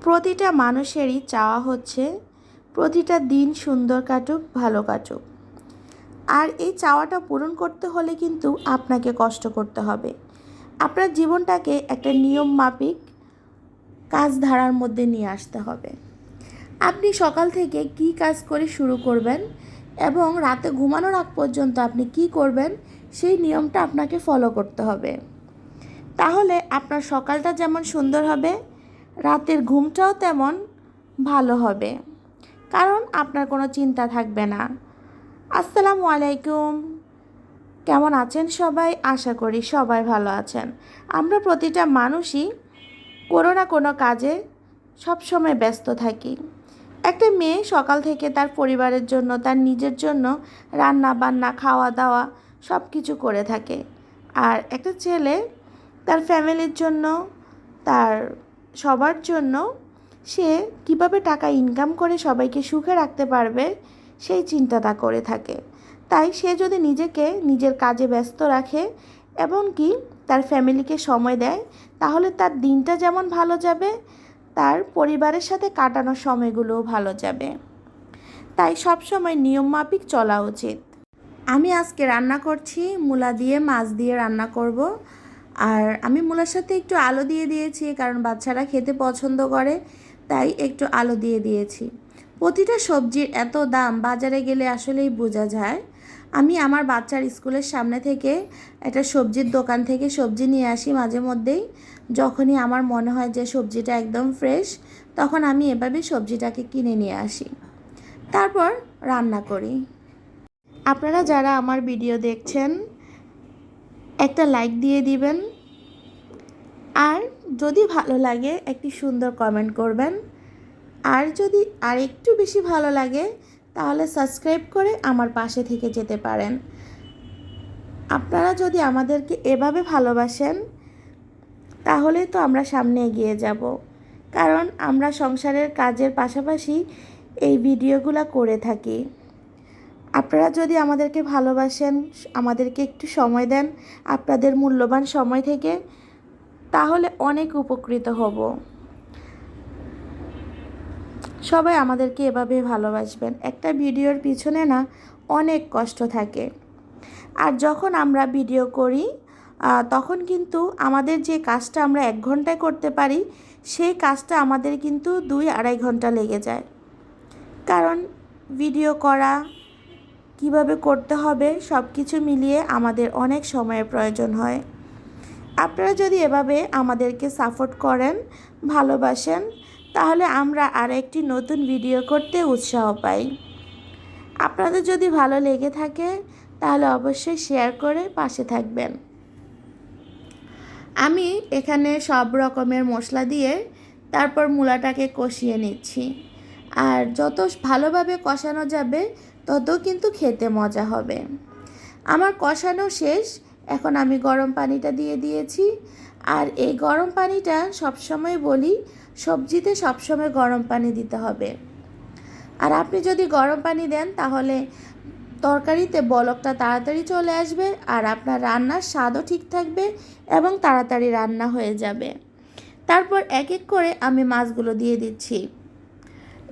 প্রতিটা মানুষেরই চাওয়া হচ্ছে প্রতিটা দিন সুন্দর কাটুক, ভালো কাটুক। আর এই চাওয়াটা পূরণ করতে হলে কিন্তু আপনাকে কষ্ট করতে হবে। আপনার জীবনটাকে একটা নিয়ম মাফিক কাজ ধারার মধ্যে নিয়ে আসতে হবে। আপনি সকাল থেকে কি কাজ করে শুরু করবেন এবং রাতে ঘুমানোর আগ পর্যন্ত আপনি কি করবেন সেই নিয়মটা আপনাকে ফলো করতে হবে। তাহলে আপনার সকালটা যেমন সুন্দর হবে, রাতের ঘুমটাও তেমন ভালো হবে, কারণ আপনার কোনো চিন্তা থাকবে না। আসসালামু আলাইকুম, কেমন আছেন সবাই? আশা করি সবাই ভালো আছেন। আমরা প্রতিটা মানুষই কোনো না কোনো কাজে সবসময় ব্যস্ত থাকি। একটা মেয়ে সকাল থেকে তার পরিবারের জন্য, তার নিজের জন্য রান্না বান্না, খাওয়া দাওয়া সব কিছু করে থাকে। আর একটা ছেলে তার ফ্যামিলির জন্য, তার সবার জন্য সে কিভাবে টাকা ইনকাম করে সবাইকে সুখে রাখতে পারবে সেই চিন্তাটা করে থাকে। তাই সে যদি নিজেকে নিজের কাজে ব্যস্ত রাখে এবং কি তার ফ্যামিলিকে সময় দেয়, তাহলে তার দিনটা যেমন ভালো যাবে, তার পরিবারের সাথে কাটানোর সময়গুলোও ভালো যাবে। তাই সবসময় নিয়মমাফিক চলা উচিত। আমি আজকে রান্না করছি মূলা দিয়ে, মাছ দিয়ে রান্না করব। আর আমি মূলার সাথে একটু আলু দিয়ে দিয়েছি, কারণ বাচ্চারা খেতে পছন্দ করে, তাই একটু আলু দিয়ে দিয়েছি। প্রতিটা সবজির এত দাম, বাজারে গেলে আসলেই বোঝা যায়। আমি আমার বাচ্চার স্কুলের সামনে থেকে একটা সবজির দোকান থেকে সবজি নিয়ে আসি মাঝে মধ্যেই। যখনই আমার মনে হয় যে সবজিটা একদম ফ্রেশ, তখন আমি এভাবে সবজিটাকে কিনে নিয়ে আসি, তারপর রান্না করি। আপনারা যারা আমার ভিডিও দেখছেন একটা লাইক দিয়ে দিবেন, আর যদি ভালো লাগে একটি সুন্দর কমেন্ট করবেন। আর যদি আর একটু বেশি ভালো লাগে তাহলে সাবস্ক্রাইব করে আমার পাশে থেকে যেতে পারেন। আপনারা যদি আমাদেরকে এভাবে ভালোবাসেন তাহলে তো আমরা সামনে এগিয়ে যাব, কারণ আমরা সংসারের কাজের পাশাপাশি এই ভিডিওগুলো করে থাকি। আপনারা যদি আমাদেরকে ভালোবাসেন, আমাদেরকে একটু সময় দেন আপনাদের মূল্যবান সময় থেকে, তাহলে অনেক উপকৃত হব। সবাই আমাদেরকে এভাবে ভালোবাসবেন। একটা ভিডিওর পিছনে না অনেক কষ্ট থাকে। আর যখন আমরা ভিডিও করি তখন কিন্তু আমাদের যে কাজটা আমরা 1 ঘন্টায় করতে পারি, সেই কাজটা আমাদের কিন্তু 2-2.5 ঘন্টা লেগে যায়। কারণ ভিডিও করা কিভাবে করতে হবে সব কিছু মিলিয়ে আমাদের অনেক সময়ের প্রয়োজন হয়। আপনারা যদি এভাবে আমাদেরকে সাপোর্ট করেন, ভালোবাসেন, তাহলে আমরা আর একটি নতুন ভিডিও করতে উৎসাহ পাই। আপনাদের যদি ভালো লেগে থাকে তাহলে অবশ্যই শেয়ার করে পাশে থাকবেন। আমি এখানে সব রকমের মশলা দিয়ে তারপর মূলাটাকে কষিয়ে নিচ্ছি। আর যত ভালোভাবে কষানো যাবে তত কিন্তু খেতে মজা হবে। আমার কষানো শেষ, এখন আমি গরম পানিটা দিয়ে দিয়েছি। আর এই গরম পানিটা সবসময় বলি, সবজিতে সবসময় গরম পানি দিতে হবে। আর আপনি যদি গরম পানি দেন তাহলে তরকারিতে বলকটা তাড়াতাড়ি চলে আসবে, আর আপনার রান্নার স্বাদও ঠিক থাকবে এবং তাড়াতাড়ি রান্না হয়ে যাবে। তারপর এক এক করে আমি মাছগুলো দিয়ে দিচ্ছি।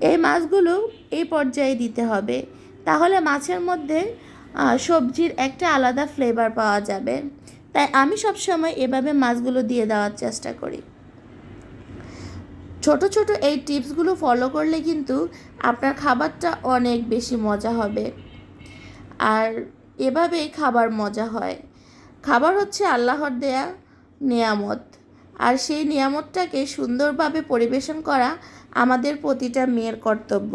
এই মাছগুলো এই পর্যায়ে দিতে হবে, তাহলে মাছের মধ্যে সবজির একটা আলাদা ফ্লেভার পাওয়া যাবে। তাই আমি সবসময় এভাবে মাছগুলো দিয়ে দেওয়ার চেষ্টা করি। ছোট ছোট এই টিপসগুলো ফলো করলে কিন্তু আপনার খাবারটা অনেক বেশি মজা হবে। আর এভাবেই খাবার মজা হয়। খাবার হচ্ছে আল্লাহর দেয়া নিয়ামত, আর সেই নিয়ামতটাকে সুন্দরভাবে পরিবেশন করা আমাদের প্রতিটা মেয়ের কর্তব্য।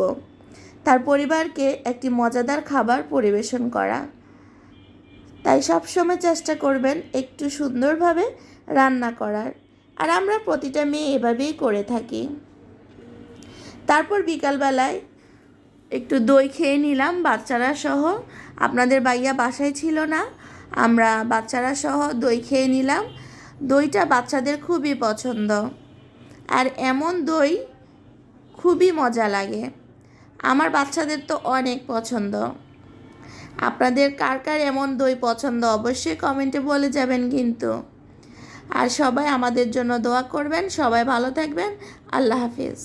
তার পরিবারকে একটি মজাদার খাবার পরিবেশন করা। তাই সবসময় চেষ্টা করবেন একটু সুন্দরভাবে রান্না করার। আর আমরা প্রতিটা মেয়ে এভাবেই করে থাকি। তারপর বিকালবেলায় একটু দই খেয়ে নিলাম বাচ্চারা সহ। আপনাদের ভাইয়া বাসায় ছিল না, আমরা বাচ্চারা সহ দই খেয়ে নিলাম। দইটা বাচ্চাদের খুবই পছন্দ, আর এমন দই খুবই মজা লাগে। আমার বাচ্চাদের তো অনেক পছন্দ। আপনাদের কার কার এমন দই পছন্দ অবশ্যই কমেন্টে বলে যাবেন কিন্তু। আর সবাই আমাদের জন্য দোয়া করবেন। সবাই ভালো থাকবেন। আল্লাহ হাফিজ।